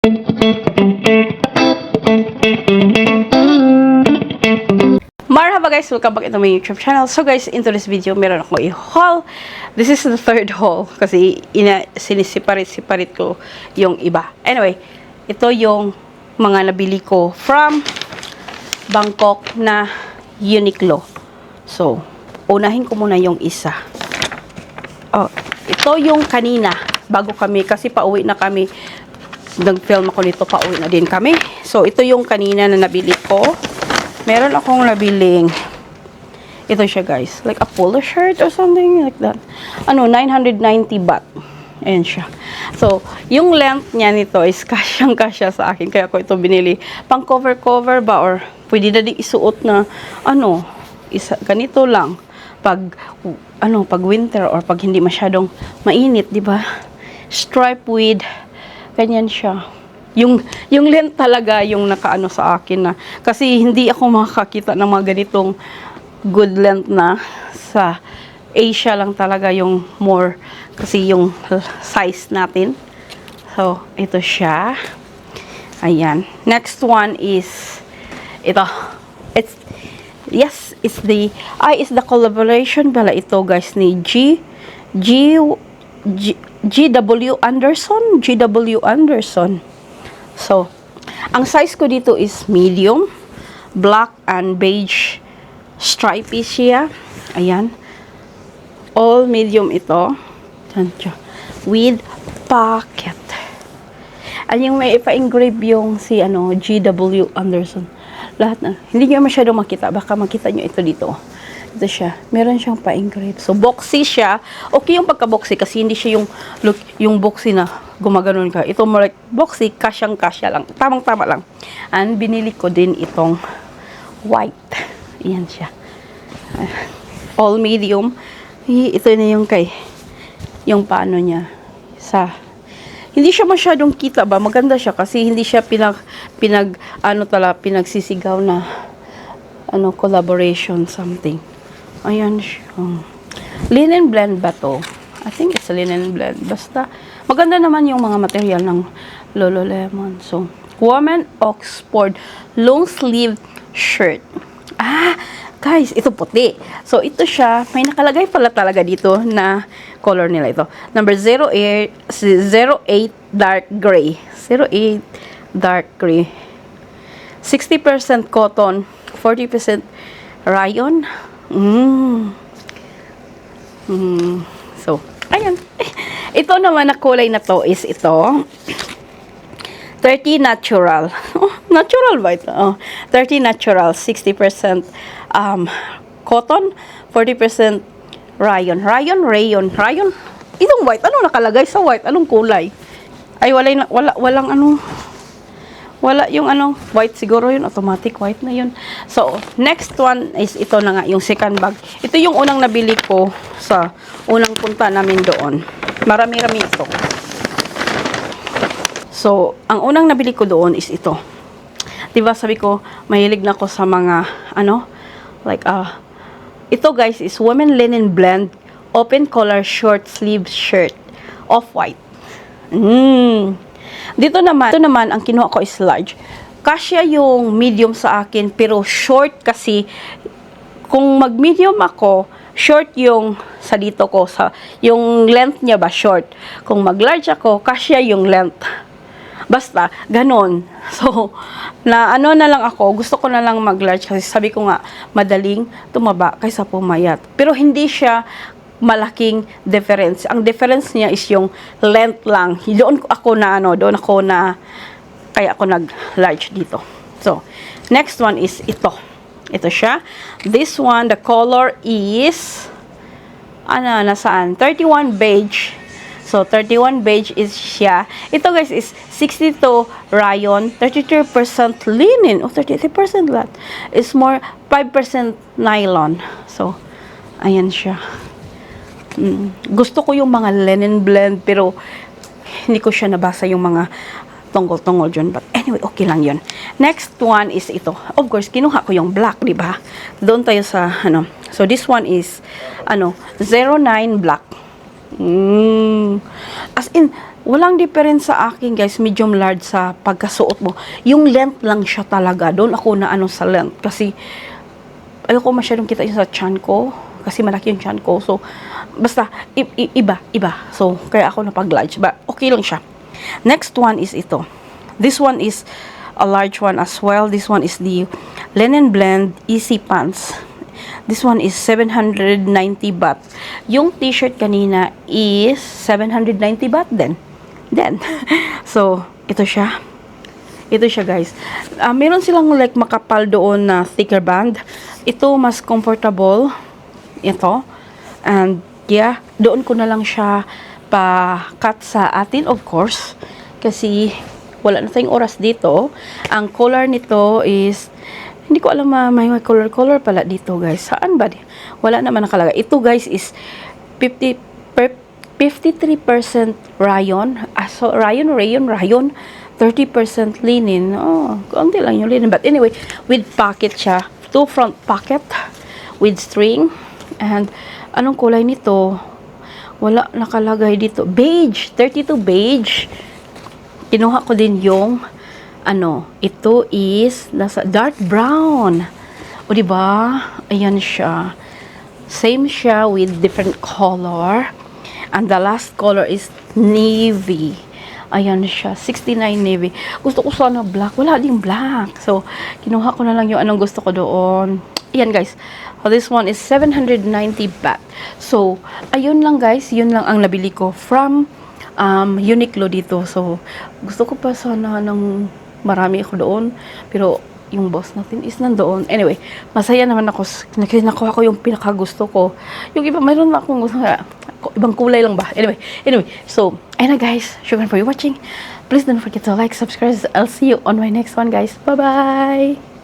Marhaba guys, welcome back to my YouTube channel. So guys, into this video, meron ako i-haul. This is the third haul kasi sinisiparit-siparit ko yung iba. Anyway, ito yung mga nabili ko from Bangkok na Uniqlo. So, unahin ko muna yung isa. Oh, ito yung kanina, bago kami, kasi pauwi na kami. Nag-film ako nito, pauwi na din kami. So, ito yung kanina na nabili ko. Meron akong nabiling, ito siya guys, like a polo shirt or something like that. 990 baht. Ayan siya. So, yung length niya nito is kasyang-kasya sa akin. Kaya ko ito binili. Pang cover-cover ba? Or pwede na din isuot na, ganito lang. Pag winter or pag hindi masyadong mainit, di ba? Stripe with, ganyan siya. Yung length talaga yung nakaano sa akin na. Kasi hindi ako makakita ng mga ganitong good length na sa Asia lang talaga yung more. Kasi yung size natin. So, ito siya. Ayan. Next one is ito. It's the collaboration pala ito guys ni GW Anderson. So, ang size ko dito is medium, black and beige stripy siya. Ayan. All medium ito. With pocket. Yung may ipa-engrave yung si GW Anderson. Lahat na. Hindi nyo masyadong makita. Baka makita nyo ito dito. Ito siya. Meron siyang pa-engrave. So, boxy siya. Okay yung pagka-boxy kasi hindi siya yung boxy na gumaganon ka. Ito more like boxy, kasyang-kasya lang. Tamang-tama lang. And binili ko din itong white. Ayan siya. All medium. Ito na yung paano niya. Hindi siya masyadong kita ba? Maganda siya kasi hindi siya pinagsisigaw na collaboration something. Ayan siya. Linen blend ba to? I think it's a linen blend. Basta, maganda naman yung mga material ng Lululemon. So, Woman Oxford long sleeve shirt. Guys, ito puti. So, ito siya. May nakalagay pala talaga dito na color nila ito. Number 08 dark gray. 08 dark gray. 60% cotton, 40% rayon. So, ayan. Ito naman na kulay na to is ito. 30 natural. Natural ba ito? 30 natural, 60% cotton, 40% rayon. Rayon. Itong white, anong nakalagay sa white? Anong kulay? Ay, wala yung white siguro yun, automatic white na yun. So, next one is ito na nga, yung second bag. Ito yung unang nabili ko sa unang punta namin doon. Marami-rami ito. So, ang unang nabili ko doon is ito. Diba sabi ko, mahilig na ako sa mga, ito guys is women linen blend, open collar short sleeve shirt, off-white. Dito naman, ang kinuha ko is large. Kasya yung medium sa akin, pero short kasi, kung mag-medium ako, short yung sa dito ko, yung length niya ba, short. Kung mag-large ako, kasya yung length. Basta, ganon. So, na lang ako, gusto ko na lang mag-large kasi sabi ko nga, madaling tumaba kaysa pumayat. Pero hindi siya malaking difference. Ang difference niya is yung length lang. Doon ako na kaya ako nag-large dito. So, next one is ito. Ito siya. This one, the color is nasaan? 31 beige. So, 31 beige is siya. Ito guys is 62 rayon, 32% linen. 33% lahat. Is more 5% nylon. So, ayan siya. Gusto ko yung mga linen blend pero hindi ko siya nabasa yung mga tungkol dyan. But anyway, okay lang yun. Next one is ito. Of course, kinuha ko yung black, di ba? Doon tayo sa, So, this one is, 09 black. As in, walang difference sa akin, guys. Medium large sa pagkasuot mo. Yung length lang siya talaga. Doon ako na ano sa length. Kasi, ayoko masyadong kita yung sa chan ko. Kasi malaki yung chan ko. So, basta, iba. So, kaya ako napag-large. But, okay lang siya. Next one is ito. This one is a large one as well. This one is the Linen Blend Easy Pants. This one is 790 baht. Yung t-shirt kanina is 790 baht din. Then, so, ito siya. Ito siya, guys. Meron silang like makapal doon na thicker band. Ito, mas comfortable. Ito. And, yeah, doon ko na lang siya pa-cut sa atin, of course. Kasi, wala na tayong oras dito. Ang color nito is, hindi ko alam may color pala dito, guys. Saan ba? Wala naman nakalagay. Ito, guys, is 53% rayon. So, rayon. 30% linen. Oh, konti lang yung linen. But anyway, with pocket siya. 2 front pocket with string. And, anong kulay nito? Wala nakalagay dito. Beige. 32 beige. Kinuha ko din yung ito is nasa dark brown. O diba? Ayan siya. Same siya with different color. And the last color is navy. Ayan siya. 69 navy. Gusto ko sana black. Wala ding black. So, kinuha ko na lang yung anong gusto ko doon. Ayan, guys. So, this one is 790 baht. So, ayun lang, guys. Yun lang ang nabili ko from Uniqlo dito. So, gusto ko pa sana ng marami ako doon. Pero, yung boss natin is nandoon. Anyway, masaya naman ako. Nakuha ko yung pinakagusto ko. Yung iba, mayroon na akong gusto. Ibang kulay lang ba? Anyway. So, ayun na, guys. Shukran for watching. Please don't forget to like, subscribe. I'll see you on my next one, guys. Bye-bye!